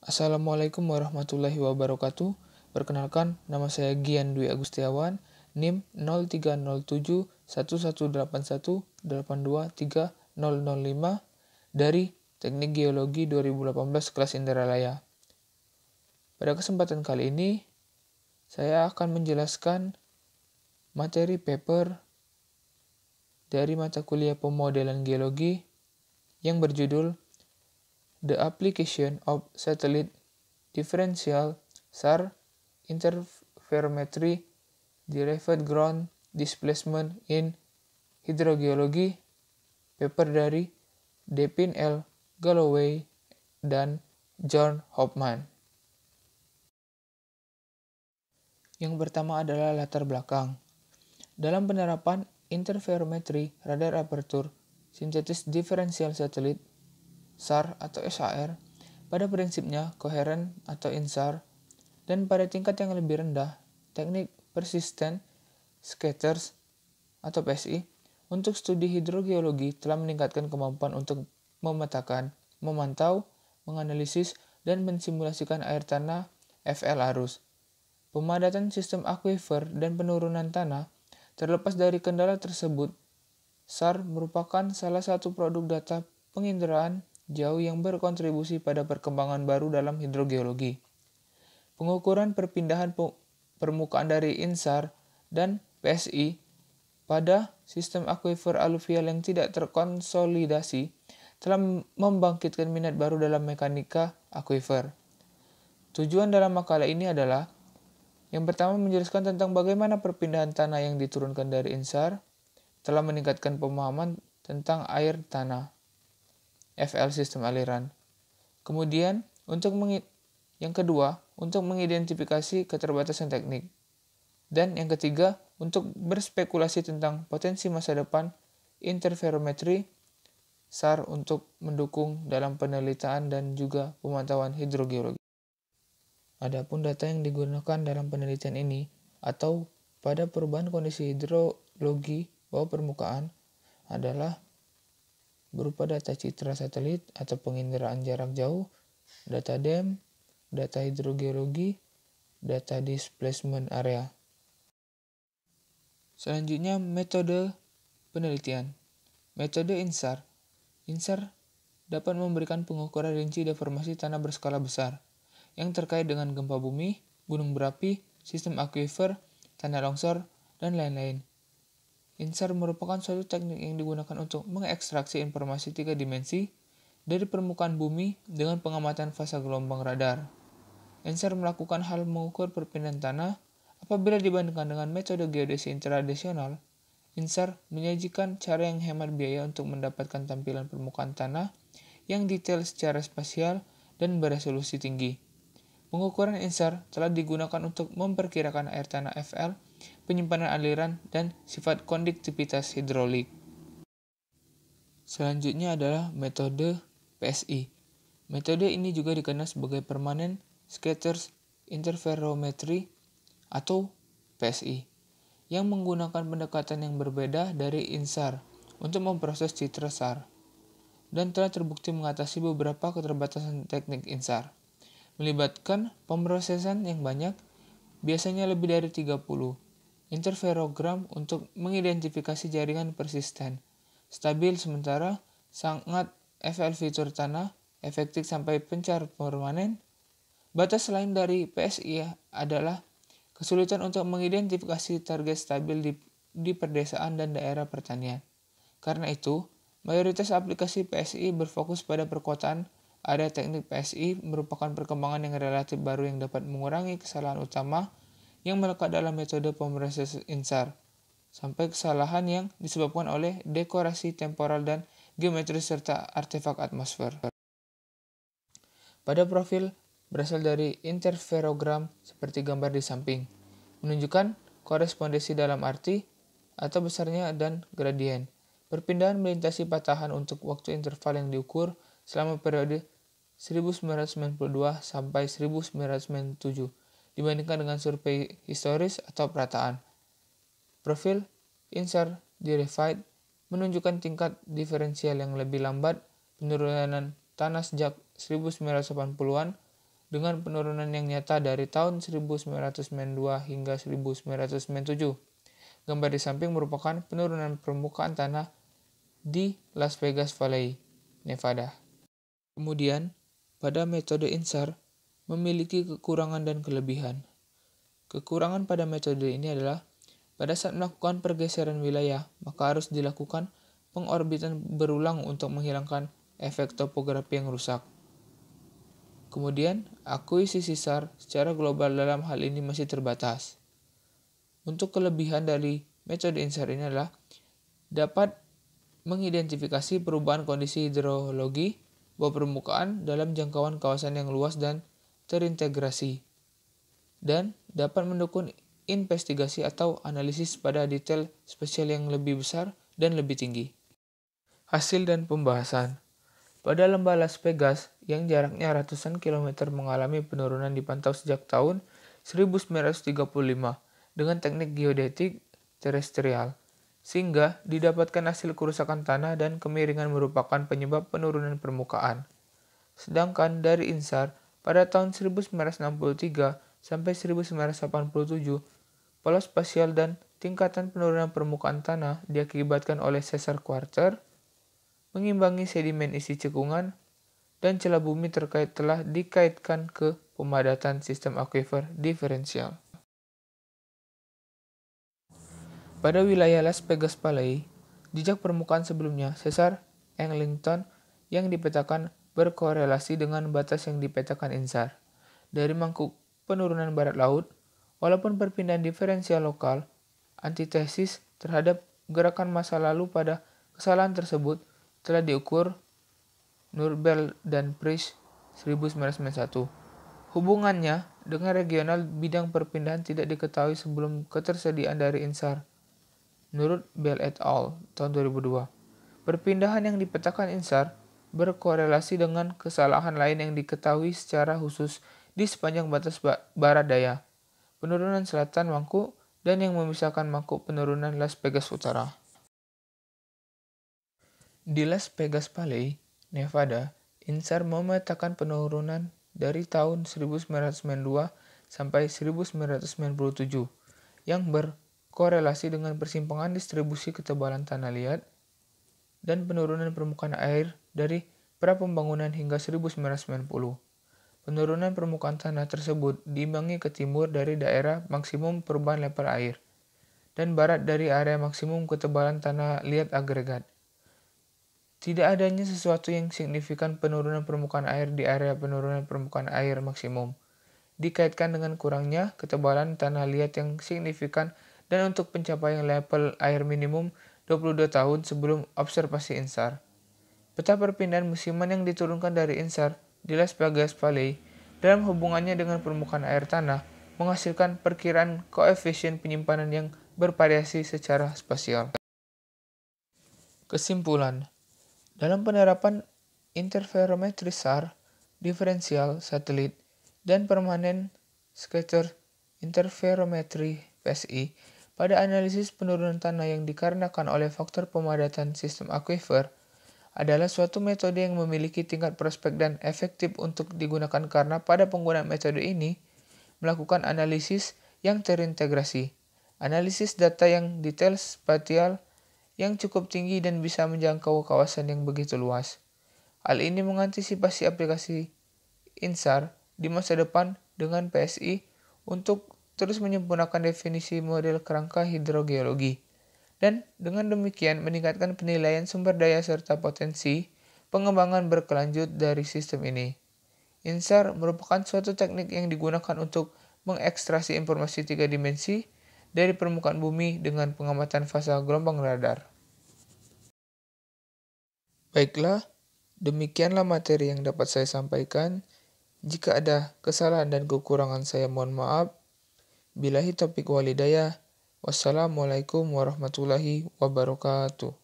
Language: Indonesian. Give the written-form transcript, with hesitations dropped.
Assalamualaikum warahmatullahi wabarakatuh. Perkenalkan, nama saya Gian Dwi Agustiawan, NIM 03071181823005 dari Teknik Geologi 2018 kelas Indralaya. Pada kesempatan kali ini, saya akan menjelaskan materi paper dari mata kuliah pemodelan geologi yang berjudul The Application of Satellite Differential SAR Interferometry Derived Ground Displacement in Hydrogeology, paper dari Devin L. Galloway dan John Hoffman. Yang pertama adalah latar belakang. Dalam penerapan interferometri radar aperture synthetic differential satellite SAR atau SAR, pada prinsipnya koheren atau INSAR, dan pada tingkat yang lebih rendah, teknik persistent scatters atau PSI, untuk studi hidrogeologi telah meningkatkan kemampuan untuk memetakan, memantau, menganalisis, dan mensimulasikan air tanah FL arus. Pemadatan sistem akuifer dan penurunan tanah. Terlepas dari kendala tersebut, SAR merupakan salah satu produk data penginderaan jauh yang berkontribusi pada perkembangan baru dalam hidrogeologi. Pengukuran perpindahan permukaan dari INSAR dan PSI pada sistem akuifer aluvial yang tidak terkonsolidasi telah membangkitkan minat baru dalam mekanika akuifer. Tujuan dalam makalah ini adalah yang pertama, menjelaskan tentang bagaimana perpindahan tanah yang diturunkan dari INSAR telah meningkatkan pemahaman tentang air tanah FL sistem aliran. Kemudian, yang kedua, untuk mengidentifikasi keterbatasan teknik. Dan yang ketiga, untuk berspekulasi tentang potensi masa depan interferometri SAR untuk mendukung dalam penelitian dan juga pemantauan hidrogeologi. Adapun data yang digunakan dalam penelitian ini atau pada perubahan kondisi hidrologi bawah permukaan adalah berupa data citra satelit atau penginderaan jarak jauh, data DEM, data hidrogeologi, data displacement area. Selanjutnya, metode penelitian. Metode INSAR. INSAR dapat memberikan pengukuran rinci deformasi tanah berskala besar yang terkait dengan gempa bumi, gunung berapi, sistem akuifer, tanah longsor, dan lain-lain. INSAR merupakan suatu teknik yang digunakan untuk mengekstraksi informasi 3 dimensi dari permukaan bumi dengan pengamatan fasa gelombang radar. INSAR melakukan hal mengukur perpindahan tanah. Apabila dibandingkan dengan metode geodesi tradisional, INSAR menyajikan cara yang hemat biaya untuk mendapatkan tampilan permukaan tanah yang detail secara spasial dan beresolusi tinggi. Pengukuran INSAR telah digunakan untuk memperkirakan air tanah FL, penyimpanan aliran, dan sifat konduktivitas hidrolik. Selanjutnya adalah metode PSI. Metode ini juga dikenal sebagai Permanent Scatters Interferometry atau PSI, yang menggunakan pendekatan yang berbeda dari INSAR untuk memproses citra SAR, dan telah terbukti mengatasi beberapa keterbatasan teknik INSAR. Melibatkan pemrosesan yang banyak, biasanya lebih dari 30 interferogram untuk mengidentifikasi jaringan persisten, stabil sementara, sangat FL fitur tanah, efektif sampai pencar permanen. Batas lain dari PSI adalah kesulitan untuk mengidentifikasi target stabil di perdesaan dan daerah pertanian. Karena itu, mayoritas aplikasi PSI berfokus pada perkotaan. Area teknik PSI merupakan perkembangan yang relatif baru yang dapat mengurangi kesalahan utama yang melekat dalam metode pemrosesan INSAR, sampai kesalahan yang disebabkan oleh dekorasi temporal dan geometris serta artefak atmosfer. Pada profil berasal dari interferogram seperti gambar di samping, menunjukkan korespondensi dalam arti atau besarnya dan gradien. Perpindahan melintasi patahan untuk waktu interval yang diukur selama periode 1992 sampai 1997 dibandingkan dengan survei historis atau perataan. Profil INSAR Derived menunjukkan tingkat diferensial yang lebih lambat penurunan tanah sejak 1980-an dengan penurunan yang nyata dari tahun 1992 hingga 1997. Gambar di samping merupakan penurunan permukaan tanah di Las Vegas Valley, Nevada. Kemudian, pada metode INSAR memiliki kekurangan dan kelebihan. Kekurangan pada metode ini adalah pada saat melakukan pergeseran wilayah, maka harus dilakukan pengorbitan berulang untuk menghilangkan efek topografi yang rusak. Kemudian, akuisisi SAR secara global dalam hal ini masih terbatas. Untuk kelebihan dari metode INSAR ini adalah dapat mengidentifikasi perubahan kondisi hidrologi bawah permukaan dalam jangkauan kawasan yang luas dan terintegrasi, dan dapat mendukung investigasi atau analisis pada detail spesial yang lebih besar dan lebih tinggi. Hasil dan pembahasan. Pada lembah Las Vegas yang jaraknya ratusan kilometer mengalami penurunan dipantau sejak tahun 1935 dengan teknik geodetik terestrial, sehingga didapatkan hasil kerusakan tanah dan kemiringan merupakan penyebab penurunan permukaan. Sedangkan dari INSAR pada tahun 1963 sampai 1987, pola spasial dan tingkatan penurunan permukaan tanah diakibatkan oleh sesar quarter, mengimbangi sedimen isi cekungan, dan celah bumi terkait telah dikaitkan ke pemadatan sistem akuifer diferensial. Pada wilayah Las Vegas Valley, jejak permukaan sebelumnya, sesar Eglinton yang dipetakan berkorelasi dengan batas yang dipetakan INSAR. Dari mangkuk penurunan barat laut, walaupun perpindahan diferensial lokal, antitesis terhadap gerakan masa lalu pada kesalahan tersebut telah diukur Nurbel dan Price 1991. Hubungannya dengan regional bidang perpindahan tidak diketahui sebelum ketersediaan dari INSAR. Menurut Bell et al. Tahun 2002, perpindahan yang dipetakan INSAR berkorelasi dengan kesalahan lain yang diketahui secara khusus di sepanjang batas barat daya, penurunan selatan mangkuk, dan yang memisahkan mangkuk penurunan Las Vegas Utara. Di Las Vegas Valley, Nevada, INSAR memetakan penurunan dari tahun 1992 sampai 1997 yang korelasi dengan persimpangan distribusi ketebalan tanah liat dan penurunan permukaan air dari pra-pembangunan hingga 1990. Penurunan permukaan tanah tersebut diimbangi ke timur dari daerah maksimum perubahan level air dan barat dari area maksimum ketebalan tanah liat agregat. Tidak adanya sesuatu yang signifikan penurunan permukaan air di area penurunan permukaan air maksimum, dikaitkan dengan kurangnya ketebalan tanah liat yang signifikan dan untuk pencapaian level air minimum 22 tahun sebelum observasi INSAR. Peta perpindahan musiman yang diturunkan dari INSAR di Las Vegas Valley dalam hubungannya dengan permukaan air tanah menghasilkan perkiraan koefisien penyimpanan yang bervariasi secara spasial. Kesimpulan, dalam penerapan interferometri SAR, diferensial satelit, dan permanen scatter interferometri PSI, pada analisis penurunan tanah yang dikarenakan oleh faktor pemadatan sistem akuifer adalah suatu metode yang memiliki tingkat prospek dan efektif untuk digunakan karena pada penggunaan metode ini melakukan analisis yang terintegrasi, analisis data yang detail spatial yang cukup tinggi dan bisa menjangkau kawasan yang begitu luas. Hal ini mengantisipasi aplikasi INSAR di masa depan dengan PSI untuk terus menyempurnakan definisi model kerangka hidrogeologi, dan dengan demikian meningkatkan penilaian sumber daya serta potensi pengembangan berkelanjut dari sistem ini. INSAR merupakan suatu teknik yang digunakan untuk mengekstraksi informasi 3 dimensi dari permukaan bumi dengan pengamatan fasa gelombang radar. Baiklah, demikianlah materi yang dapat saya sampaikan. Jika ada kesalahan dan kekurangan saya mohon maaf. Billahi taufiq wal hidayah. Wassalamualaikum warahmatullahi wabarakatuh.